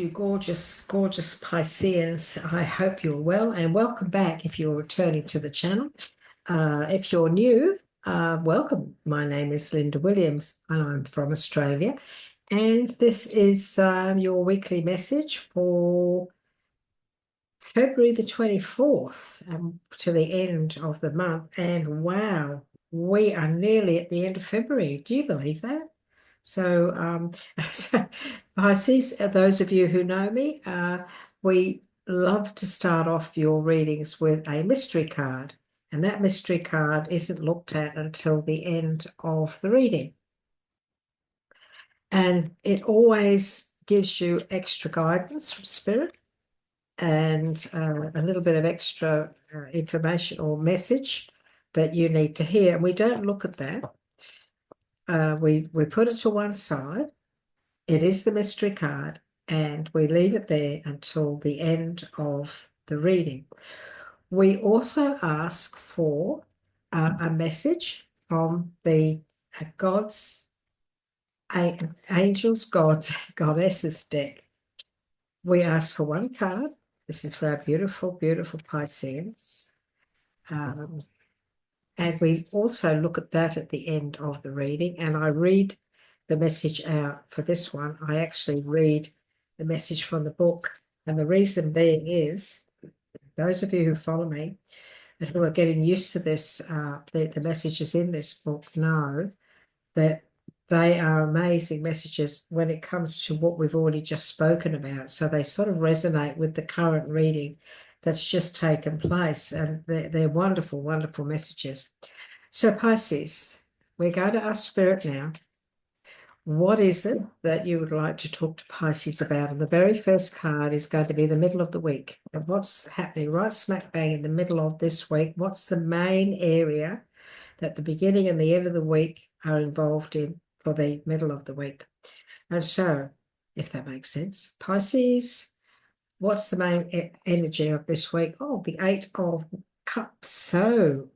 you gorgeous, gorgeous Pisceans. I hope you're well and welcome back if you're returning to the channel. If you're new, welcome. My name is Linda Williams and I'm from Australia. And this is your weekly message for February the 24th to the end of the month. And wow, we are nearly at the end of February. Do you believe that? So, Pisces, those of you who know me, we love to start off your readings with a mystery card. And that mystery card isn't looked at until the end of the reading. And it always gives you extra guidance from Spirit and a little bit of extra information or message that you need to hear. And we don't look at that. We put it to one side. It is the mystery card, and we leave it there until the end of the reading. We also ask for a message from the gods, angels, gods, goddesses deck. We ask for one card. This is for our beautiful, beautiful Pisceans. And we also look at that at the end of the reading, and I read the message out for this one. I actually read the message from the book, and the reason being is, those of you who follow me and who are getting used to this, the messages in this book know that they are amazing messages when it comes to what we've already just spoken about. So they sort of resonate with the current reading that's just taken place, and they're wonderful, wonderful messages. So Pisces, we're going to ask Spirit now, what is it that you would like to talk to Pisces about? And the very first card is going to be the middle of the week. And what's happening right smack bang in the middle of this week? What's the main area that the beginning and the end of the week are involved in for the middle of the week? And so, if that makes sense, Pisces, what's the main energy of this week? Oh, the Eight of Cups. So,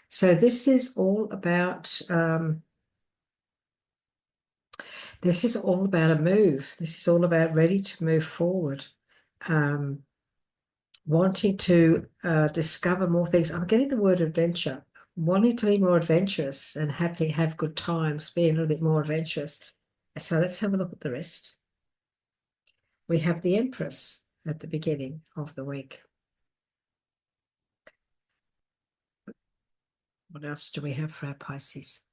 so this is all about a move. This is all about ready to move forward, wanting to discover more things. I'm getting the word adventure, wanting to be more adventurous and happy, have good times, being a little bit more adventurous. So let's have a look at the rest. We have the Empress at the beginning of the week. What else do we have for our Pisces?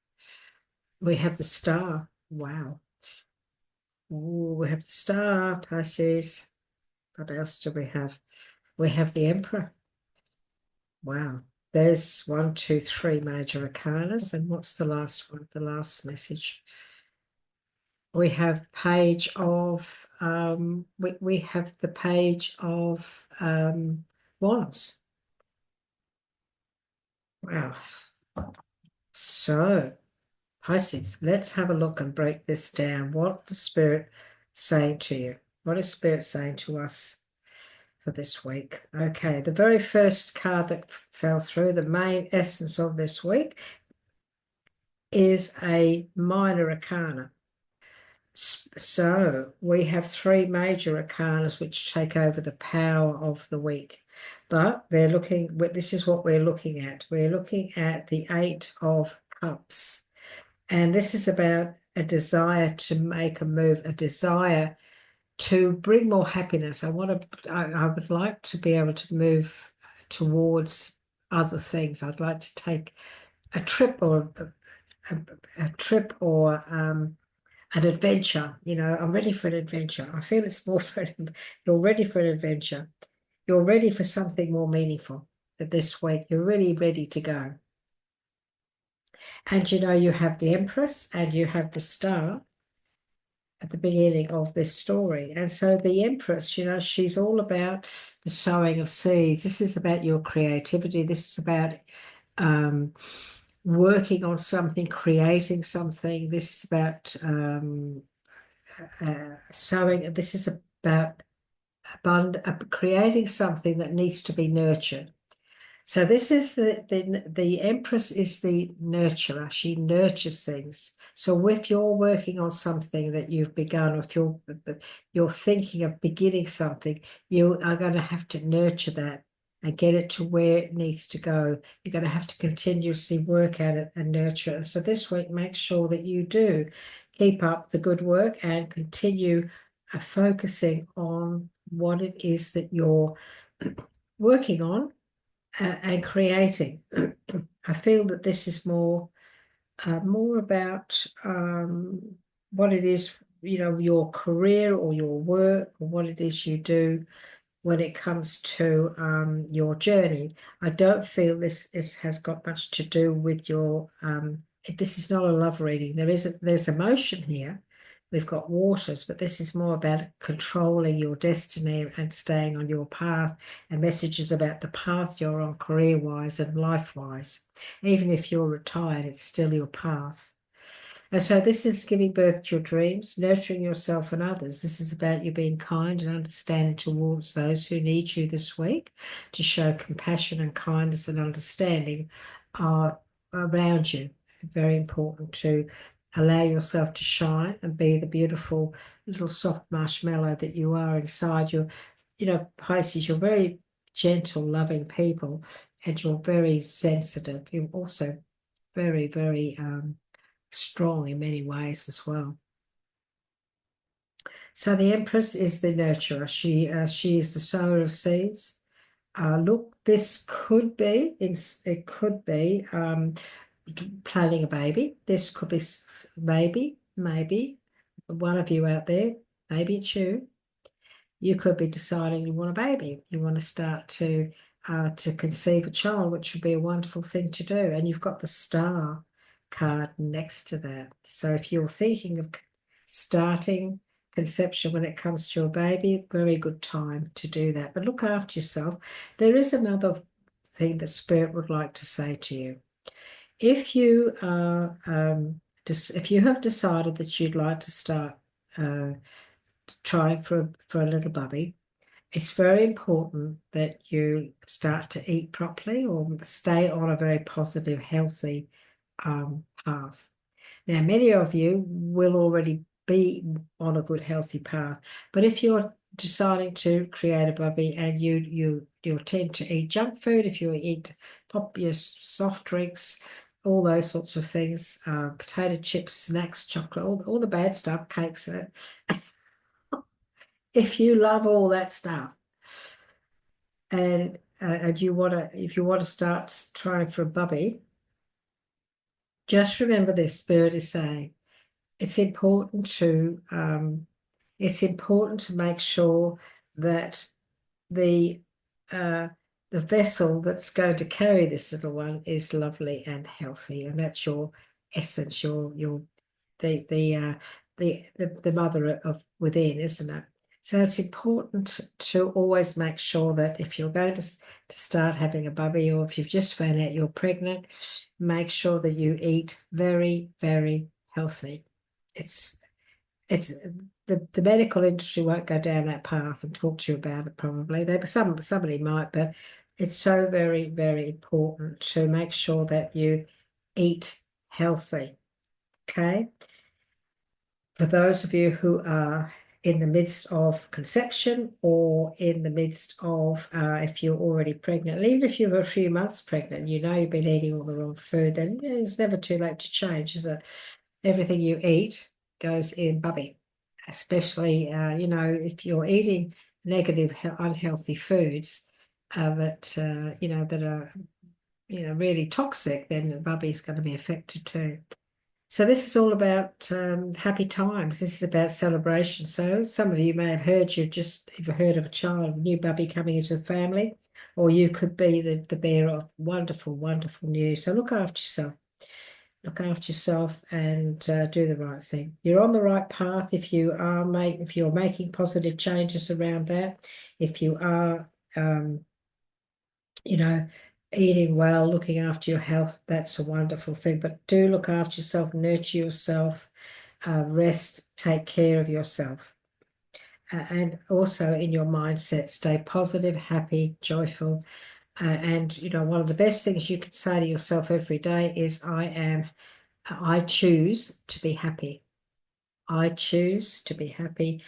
We have the Star. Wow. Ooh, we have the Star, Pisces. What else do we have? We have the Emperor. Wow. There's 1, 2, 3 major arcanas. And what's the last one? The last message. We have page of we have the page of wands. Wow. So Pisces, let's have a look and break this down. What is Spirit saying to you? What is Spirit saying to us for this week? Okay, the very first card that fell through, the main essence of this week, is a minor arcana. So we have 3 major arcanas which take over the power of the week. But they're looking, this is what we're looking at. We're looking at the 8 of Cups. And this is about a desire to make a move, a desire to bring more happiness. I would like to be able to move towards other things. I'd like to take a trip or an adventure. You know, I'm ready for an adventure. I feel it's more for you're ready for an adventure. You're ready for something more meaningful this week. You're really ready to go. And you know, you have the Empress and you have the Star at the beginning of this story. And so the Empress, you know, she's all about the sowing of seeds. This is about your creativity. This is about working on something, creating something. This is about sowing. This is about creating something that needs to be nurtured. So this is the Empress is the nurturer. She nurtures things. So if you're working on something that you've begun, or if you're thinking of beginning something, you are going to have to nurture that and get it to where it needs to go. You're going to have to continuously work at it and nurture it. So this week, make sure that you do keep up the good work and continue focusing on what it is that you're working on and creating. I feel that this is more about what it is, your career or your work, or what it is you do when it comes to your journey. I don't feel this has got much to do with your. This is not a love reading. There's emotion here. We've got waters, but this is more about controlling your destiny and staying on your path, and messages about the path you're on career-wise and life-wise. Even if you're retired, it's still your path. And so this is giving birth to your dreams, nurturing yourself and others. This is about you being kind and understanding towards those who need you this week, to show compassion and kindness and understanding around you. Very important to allow yourself to shine and be the beautiful little soft marshmallow that you are inside. Pisces, you're very gentle, loving people, and you're very sensitive. You're also very, very strong in many ways as well. So the Empress is the nurturer. She is the sower of seeds. Look, this could be planning a baby. This could be maybe one of you out there, maybe it's you. You could be deciding you want a baby. You want to start to conceive a child, which would be a wonderful thing to do. And you've got the Star card next to that. So if you're thinking of starting conception when it comes to your baby, very good time to do that. But look after yourself. There is another thing that Spirit would like to say to you. If you are if you have decided that you'd like to start trying for a little bubby, it's very important that you start to eat properly or stay on a very positive, healthy path. Now, many of you will already be on a good, healthy path, but if you're deciding to create a bubby and you tend to eat junk food, if you eat your soft drinks, all those sorts of things, potato chips, snacks, chocolate, all the bad stuff, cakes, if you love all that stuff, and if you want to start trying for a bubby, just remember this. Spirit is saying it's important to make sure that the vessel that's going to carry this little one is lovely and healthy, and that's your essence, your the mother of within, isn't it? So it's important to always make sure that if you're going to start having a bubby, or if you've just found out you're pregnant, make sure that you eat very, very healthy. It's the medical industry won't go down that path and talk to you about it probably. Somebody might, but it's so very, very important to make sure that you eat healthy. Okay. For those of you who are in the midst of conception, or in the midst of if you're already pregnant, and even if you're a few months pregnant, you've been eating all the wrong food, then it's never too late to change, is it? Everything you eat goes in bubby, especially if you're eating negative, unhealthy foods that are really toxic, then bubby's going to be affected too. So this is all about happy times. This is about celebration. So some of you may have heard, you've heard of a child, a new bubby coming into the family, or you could be the bearer of wonderful, wonderful news. So look after yourself. Look after yourself and do the right thing. You're on the right path if you're making positive changes around that. If you are, eating well, looking after your health, that's a wonderful thing. But do look after yourself, nurture yourself, rest, take care of yourself. And also in your mindset, stay positive, happy, joyful, And one of the best things you can say to yourself every day is, I choose to be happy. I choose to be happy,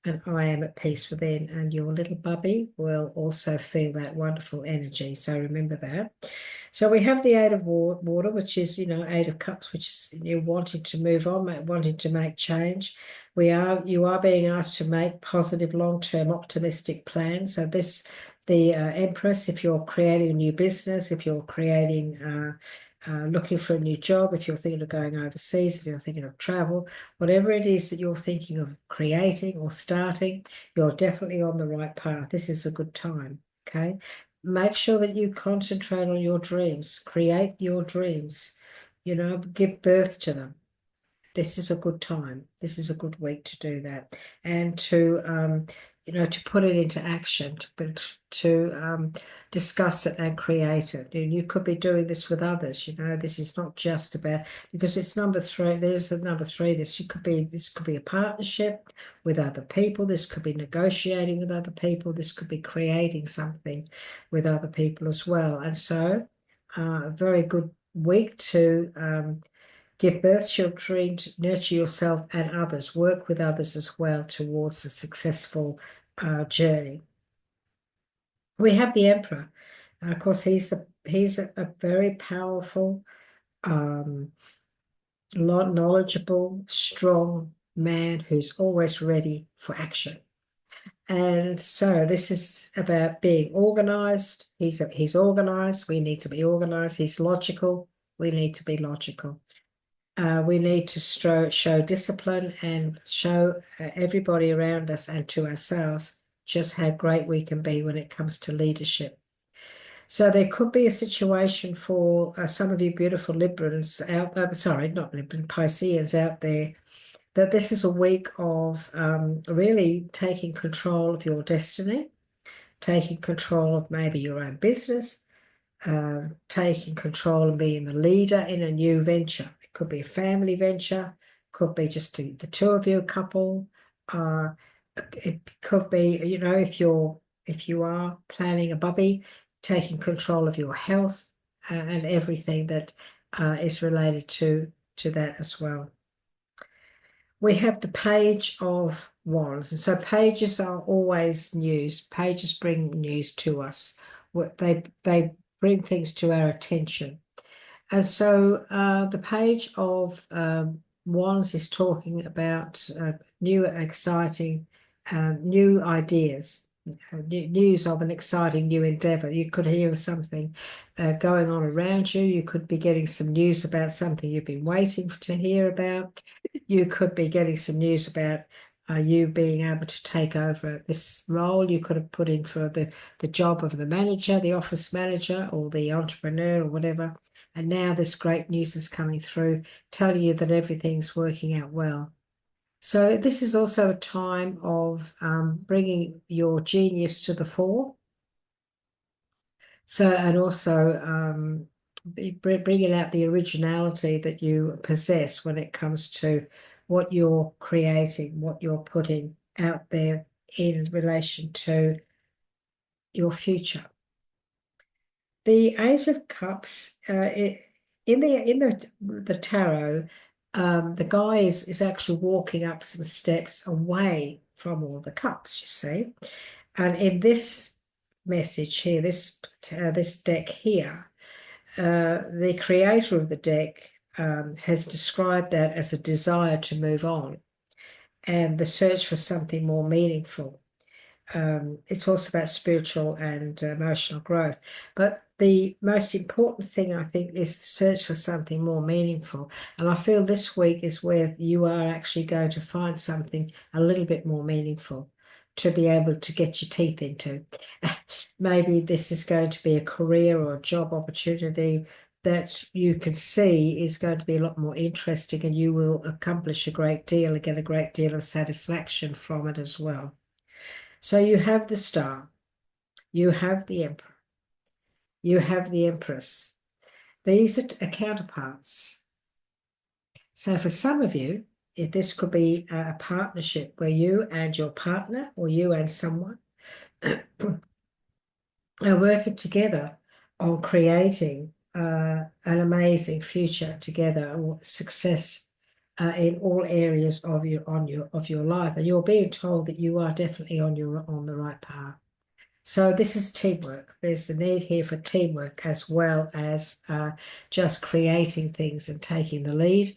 and I am at peace within. And your little bubby will also feel that wonderful energy. So remember that. So we have the Eight of Water, which is, Eight of Cups, which is you wanting to move on, wanting to make change. You are being asked to make positive, long-term, optimistic plans. So the Empress, if you're creating a new business, if you're creating, looking for a new job, if you're thinking of going overseas, if you're thinking of travel, whatever it is that you're thinking of creating or starting, you're definitely on the right path. This is a good time, okay? Make sure that you concentrate on your dreams, create your dreams, give birth to them. This is a good time. This is a good week to do that, and to put it into action, to discuss it and create it. And you could be doing this with others. This is not just about, because it's number three. There's the number three. This could be a partnership with other people. This could be negotiating with other people. This could be creating something with other people as well. And so, a very good week to give birth to your dreams, nurture yourself and others, work with others as well towards a successful journey. We have the Emperor, and of course he's a very powerful, knowledgeable, strong man who's always ready for action. And so this is about being organized. He's organized. We need to be organized. He's logical. We need to be logical. We need to show discipline and show everybody around us and to ourselves just how great we can be when it comes to leadership. So there could be a situation for some of you beautiful Librans sorry, not Libran, Pisces out there, that this is a week of really taking control of your destiny, taking control of maybe your own business, taking control and being the leader in a new venture. It could be a family venture, could be just the two of you, a couple. It could be, if you are planning a bubby, taking control of your health and everything that is related to that as well. We have the Page of Wands, and so pages are always news. Pages bring news to us. They bring things to our attention. And so the Page of Wands is talking about new, exciting, new ideas, news of an exciting new endeavor. You could hear something going on around you. You could be getting some news about something you've been waiting to hear about. You could be getting some news about you being able to take over this role. You could have put in for the job of the manager, the office manager, or the entrepreneur, or whatever. And now this great news is coming through, telling you that everything's working out well. So this is also a time of bringing your genius to the fore. So, and also bringing out the originality that you possess when it comes to what you're creating, what you're putting out there in relation to your future. The Eight of Cups, in the tarot, the guy is actually walking up some steps away from all the cups, you see. And in this message here, this deck here, the creator of the deck has described that as a desire to move on and the search for something more meaningful. It's also about spiritual and emotional growth. But the most important thing, I think, is the search for something more meaningful. And I feel this week is where you are actually going to find something a little bit more meaningful to be able to get your teeth into. Maybe this is going to be a career or a job opportunity that you can see is going to be a lot more interesting, and you will accomplish a great deal and get a great deal of satisfaction from it as well. So you have the Star, you have the Emperor, you have the Empress. These are counterparts. So for some of you, this could be a partnership where you and your partner, or you and someone, are working together on creating an amazing future together, or success in all areas of your life, and you're being told that you are definitely on the right path. So this is teamwork. There's the need here for teamwork, as well as just creating things and taking the lead.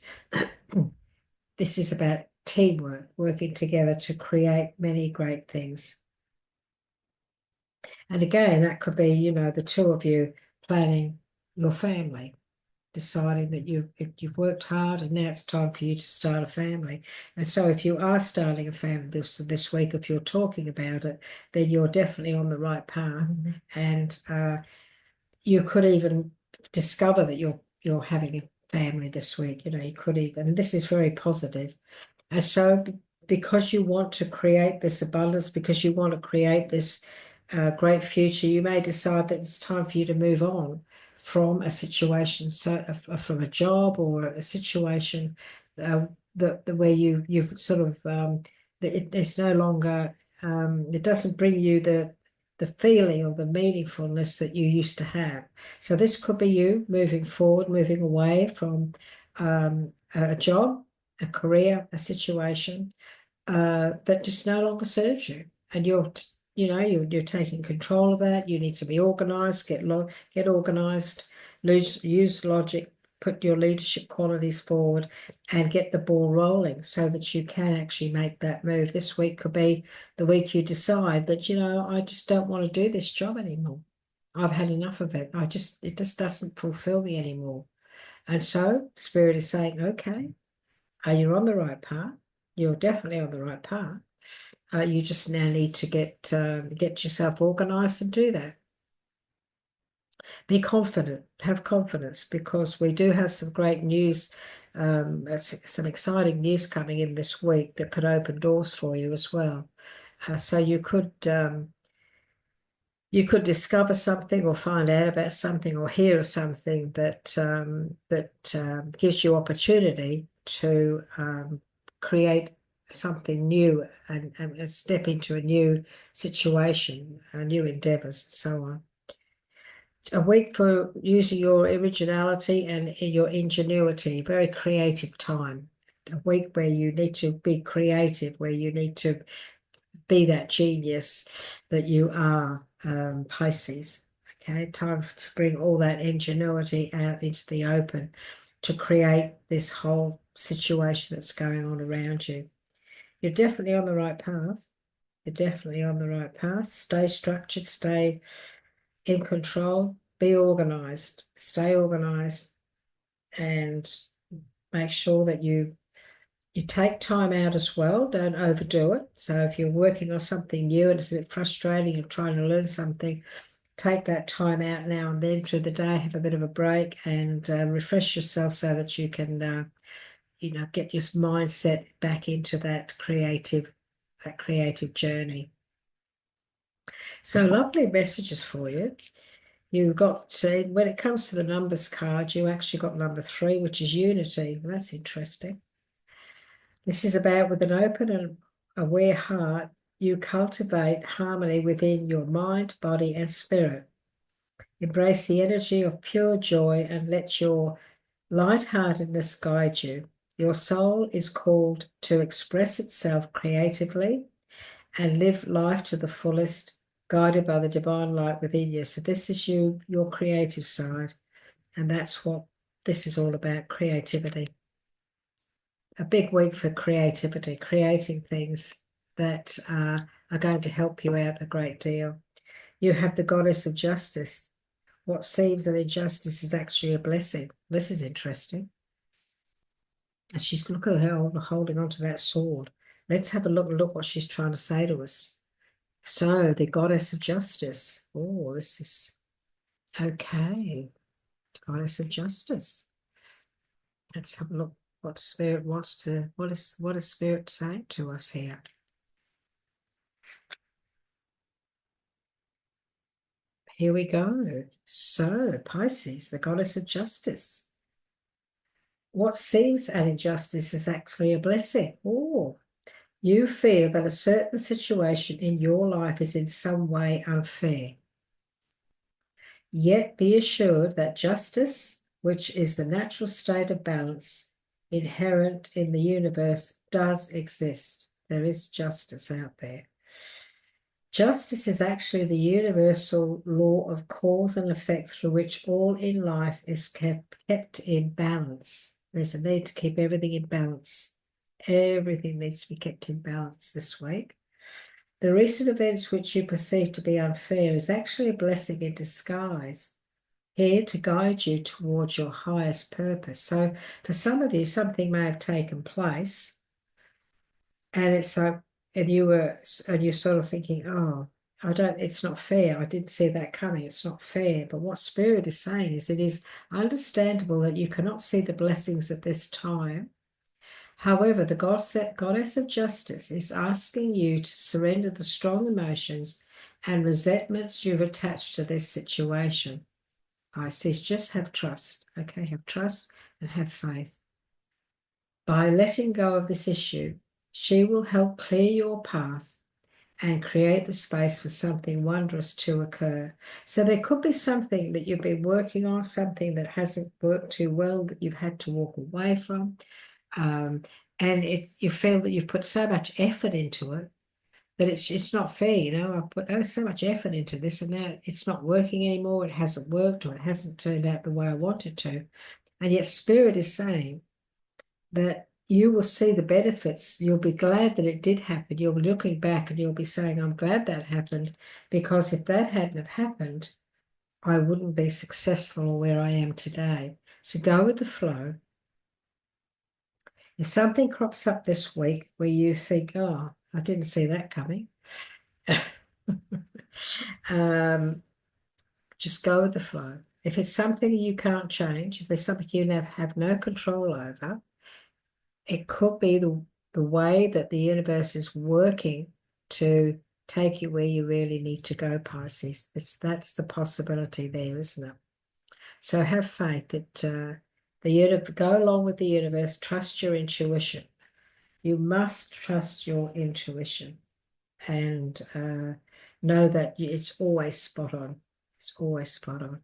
This is about teamwork, working together to create many great things. And again, that could be, the two of you planning your family, deciding that you've worked hard and now it's time for you to start a family. And so if you are starting a family this week, if you're talking about it, then you're definitely on the right path. And you could even discover that you're having a family this week. You could even, and this is very positive. And so, because you want to create this abundance, because you want to create this great future, you may decide that it's time for you to move on from a situation, so from a job or a situation where you've sort of it's no longer it doesn't bring you the feeling or the meaningfulness that you used to have. So this could be you moving forward, moving away from a job, a career, a situation that just no longer serves you, and you're taking control of that. You need to be organized, get organized, use logic, put your leadership qualities forward, and get the ball rolling so that you can actually make that move. This week could be the week you decide that I just don't want to do this job anymore. I've had enough of it. It just doesn't fulfill me anymore. And so Spirit is saying, okay, are you on the right path? You're definitely on the right path. You just now need to get yourself organized and do that. Be confident, have confidence, because we do have some great news, some exciting news coming in this week that could open doors for you as well. So you could discover something or find out about something or hear something that gives you opportunity to create something new and step into a new situation, new endeavors, and so on. A week for using your originality and your ingenuity, very creative time. A week where you need to be creative, where you need to be that genius that you are, Pisces. Okay, time to bring all that ingenuity out into the open to create this whole situation that's going on around you. You're definitely on the right path. You're definitely on the right path. Stay structured, stay in control, be organized, stay organized, and make sure that you take time out as well. Don't overdo it. So if you're working on something new and it's a bit frustrating, you're trying to learn something, take that time out now and then through the day, have a bit of a break and refresh yourself so that you can, get your mindset back into that creative journey. So lovely messages for you. You got when it comes to the numbers card, you actually got number 3, which is unity. Well, that's interesting. This is about, with an open and aware heart, you cultivate harmony within your mind, body, and spirit. Embrace the energy of pure joy and let your lightheartedness guide you. Your soul is called to express itself creatively and live life to the fullest, guided by the divine light within you. So this is your creative side, and that's what this is all about, creativity. A big week for creativity, creating things that are going to help you out a great deal. You have the goddess of justice. What seems an injustice is actually a blessing. This is interesting. And look at her holding onto that sword. Let's have a look what she's trying to say to us. So the goddess of justice. Oh, this is okay. Goddess of justice. Let's have a look what Spirit wants to, what is Spirit saying to us here? Here we go. So Pisces, the goddess of justice. What seems an injustice is actually a blessing. Oh, you feel that a certain situation in your life is in some way unfair. Yet be assured that justice, which is the natural state of balance inherent in the universe, does exist. There is justice out there. Justice is actually the universal law of cause and effect through which all in life is kept in balance. There's a need to keep everything in balance. Everything needs to be kept in balance this week. The recent events which you perceive to be unfair is actually a blessing in disguise, here to guide you towards your highest purpose. So for some of you, something may have taken place, and it's like, and you're sort of thinking, oh, it's not fair. I didn't see that coming. It's not fair. But what Spirit is saying is it is understandable that you cannot see the blessings at this time. However, the goddess of justice is asking you to surrender the strong emotions and resentments you've attached to this situation. Pisces, just have trust, okay? Have trust and have faith. By letting go of this issue, she will help clear your path and create the space for something wondrous to occur. So there could be something that you've been working on, something that hasn't worked too well, that you've had to walk away from. And you feel that you've put so much effort into it that it's not fair. I put so much effort into this, and now it's not working anymore. It hasn't worked, or it hasn't turned out the way I wanted to. And yet Spirit is saying that you will see the benefits. You'll be glad that it did happen. You'll be looking back and you'll be saying, I'm glad that happened, because if that hadn't have happened, I wouldn't be successful where I am today. So go with the flow. If something crops up this week where you think, oh, I didn't see that coming, just go with the flow. If it's something you can't change, if there's something you have no control over, it could be the way that the universe is working to take you where you really need to go, Pisces. That's the possibility there, isn't it? So have faith that go along with the universe, trust your intuition. You must trust your intuition and know that it's always spot on. It's always spot on.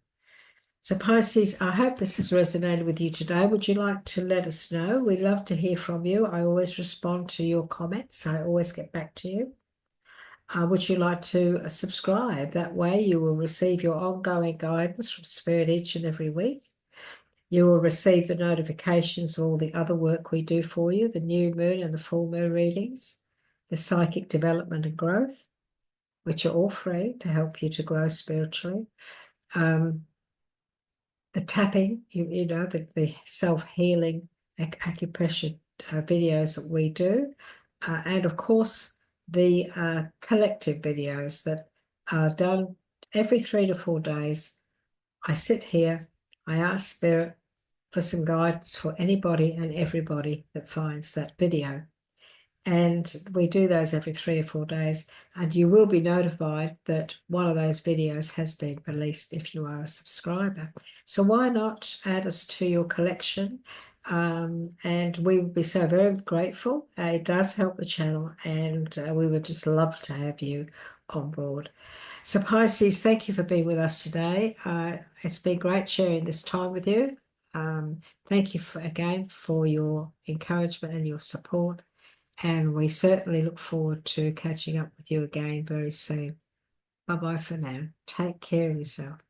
So Pisces, I hope this has resonated with you today. Would you like to let us know? We'd love to hear from you. I always respond to your comments. I always get back to you. Would you like to subscribe? That way you will receive your ongoing guidance from Spirit each and every week. You will receive the notifications of all the other work we do for you, the new moon and the full moon readings, the psychic development and growth, which are all free to help you to grow spiritually. The tapping, the self-healing acupressure videos that we do, and of course the collective videos that are done every 3 to 4 days. I sit here, I ask Spirit for some guidance for anybody and everybody that finds that video. And we do those every 3 or 4 days, and you will be notified that one of those videos has been released if you are a subscriber. So why not add us to your collection? And we would be so very grateful. It does help the channel, and we would just love to have you on board. So Pisces, thank you for being with us today. It's been great sharing this time with you. Thank you again for your encouragement and your support. And we certainly look forward to catching up with you again very soon. Bye-bye for now. Take care of yourself.